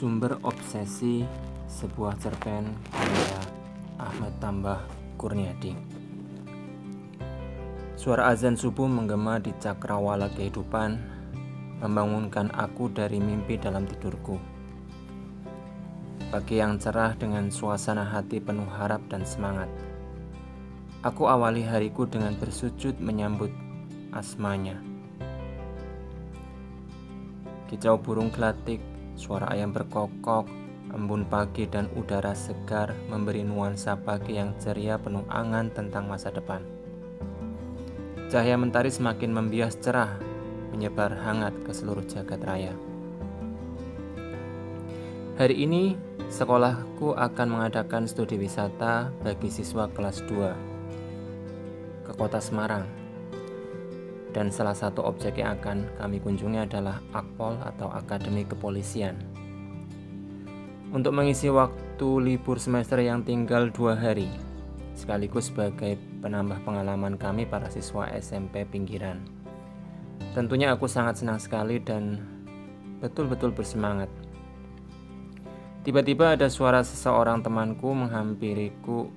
Sumber Obsesi, sebuah cerpen karya Ahmad Tambah Kurniadi. Suara azan subuh menggema di cakrawala kehidupan, membangunkan aku dari mimpi dalam tidurku. Pagi yang cerah dengan suasana hati penuh harap dan semangat. Aku awali hariku dengan bersujud menyambut asmanya. Kicau burung gelatik, suara ayam berkokok, embun pagi dan udara segar memberi nuansa pagi yang ceria penuh angan tentang masa depan. Cahaya mentari semakin membias cerah, menyebar hangat ke seluruh jagat raya. Hari ini, sekolahku akan mengadakan studi wisata bagi siswa kelas 2 ke kota Semarang. Dan salah satu objek yang akan kami kunjungi adalah Akpol atau Akademi Kepolisian. Untuk mengisi waktu libur semester yang tinggal 2 hari, sekaligus sebagai penambah pengalaman kami para siswa SMP pinggiran. Tentunya aku sangat senang sekali dan betul-betul bersemangat. Tiba-tiba ada suara seseorang temanku menghampiriku,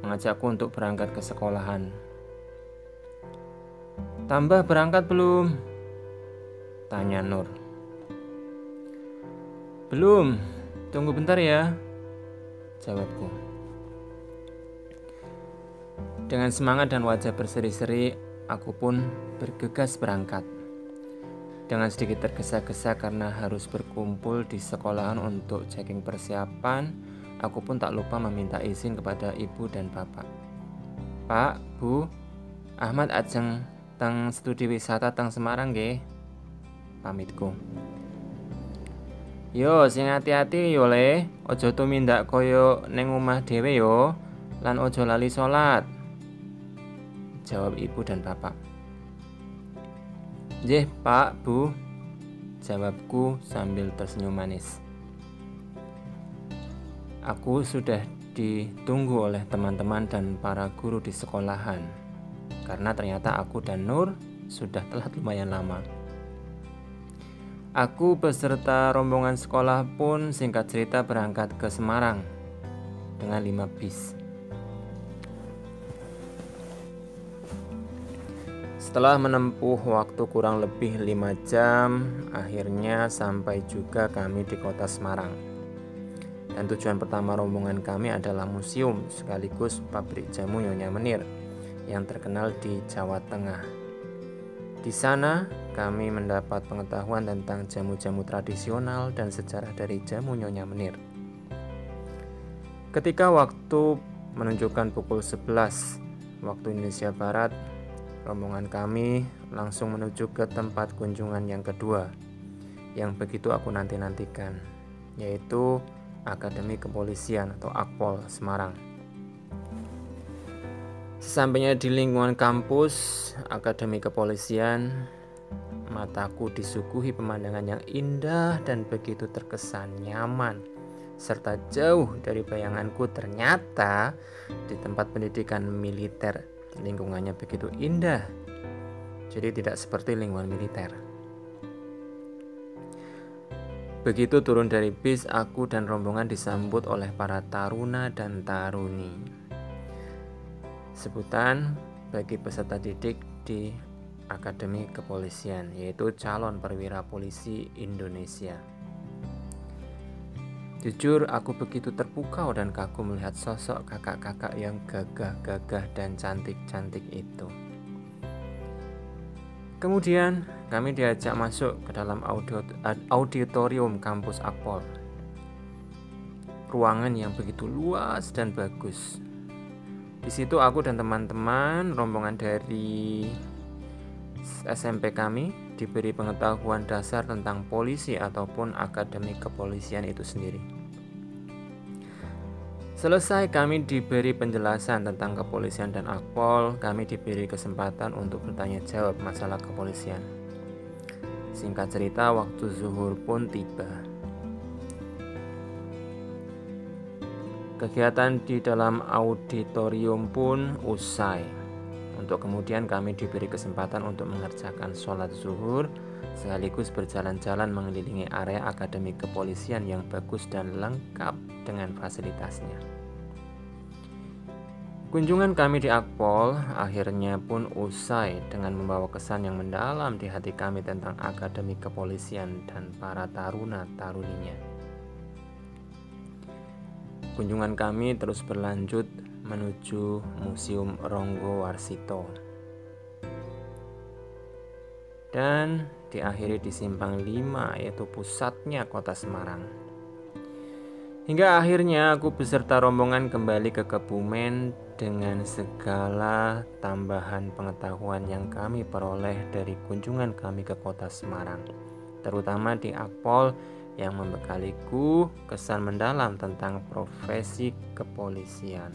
mengajakku untuk berangkat ke sekolahan. "Tambah berangkat belum?" tanya Nur. "Belum, tunggu bentar ya," jawabku. Dengan semangat dan wajah berseri-seri, aku pun bergegas berangkat. Dengan sedikit tergesa-gesa karena harus berkumpul di sekolahan untuk checking persiapan, aku pun tak lupa meminta izin kepada ibu dan bapak. "Pak, Bu, Ahmad ajeng teng studi wisata teng Semarang nggih," pamitku. "Yo sing hati-hati yo Le, ojo tumindak koyo ning omah dhewe yo, lan ojo lali salat," jawab ibu dan bapak. "Nggih, Pak, Bu," jawabku sambil tersenyum manis. Aku sudah ditunggu oleh teman-teman dan para guru di sekolahan, karena ternyata aku dan Nur sudah telat lumayan lama. Aku beserta rombongan sekolah pun singkat cerita berangkat ke Semarang dengan 5 bis. Setelah menempuh waktu kurang lebih 5 jam, akhirnya sampai juga kami di kota Semarang. Dan tujuan pertama rombongan kami adalah museum sekaligus pabrik jamu Nyonya Menir yang terkenal di Jawa Tengah. Di sana kami mendapat pengetahuan tentang jamu-jamu tradisional dan sejarah dari jamu Nyonya Menir. Ketika waktu menunjukkan pukul 11 waktu Indonesia Barat, rombongan kami langsung menuju ke tempat kunjungan yang kedua yang begitu aku nanti-nantikan, yaitu Akademi Kepolisian atau Akpol Semarang. Sesampainya di lingkungan kampus Akademi Kepolisian, mataku disuguhi pemandangan yang indah dan begitu terkesan nyaman, serta jauh dari bayanganku. Ternyata di tempat pendidikan militer lingkungannya begitu indah, jadi tidak seperti lingkungan militer. Begitu turun dari bis, aku dan rombongan disambut oleh para taruna dan taruni. Sebutan bagi peserta didik di Akademi Kepolisian, yaitu calon perwira polisi Indonesia. Jujur, aku begitu terpukau dan kagum melihat sosok kakak-kakak yang gagah-gagah dan cantik-cantik itu. Kemudian kami diajak masuk ke dalam auditorium kampus Akpol. Ruangan yang begitu luas dan bagus. Di situ aku dan teman-teman rombongan dari SMP kami diberi pengetahuan dasar tentang polisi ataupun Akademi Kepolisian itu sendiri. Selesai kami diberi penjelasan tentang kepolisian dan Akpol, kami diberi kesempatan untuk bertanya jawab masalah kepolisian. Singkat cerita, waktu zuhur pun tiba. Kegiatan di dalam auditorium pun usai. Untuk kemudian kami diberi kesempatan untuk mengerjakan sholat zuhur sekaligus berjalan-jalan mengelilingi area akademi kepolisian yang bagus dan lengkap dengan fasilitasnya. Kunjungan kami di Akpol akhirnya pun usai dengan membawa kesan yang mendalam di hati kami tentang akademi kepolisian dan para taruna-taruninya. Kunjungan kami terus berlanjut menuju Museum Ronggo Warsito dan diakhiri di Simpang 5, yaitu pusatnya kota Semarang. Hingga akhirnya aku beserta rombongan kembali ke Kebumen dengan segala tambahan pengetahuan yang kami peroleh dari kunjungan kami ke kota Semarang, terutama di Akpol yang membekaliku kesan mendalam tentang profesi kepolisian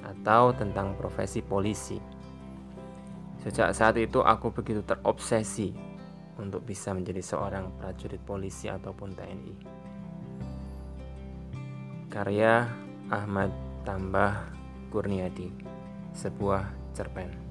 atau tentang profesi polisi. Sejak saat itu aku begitu terobsesi untuk bisa menjadi seorang prajurit polisi ataupun TNI. Karya Ahmad Tambah Kurniadi, sebuah cerpen.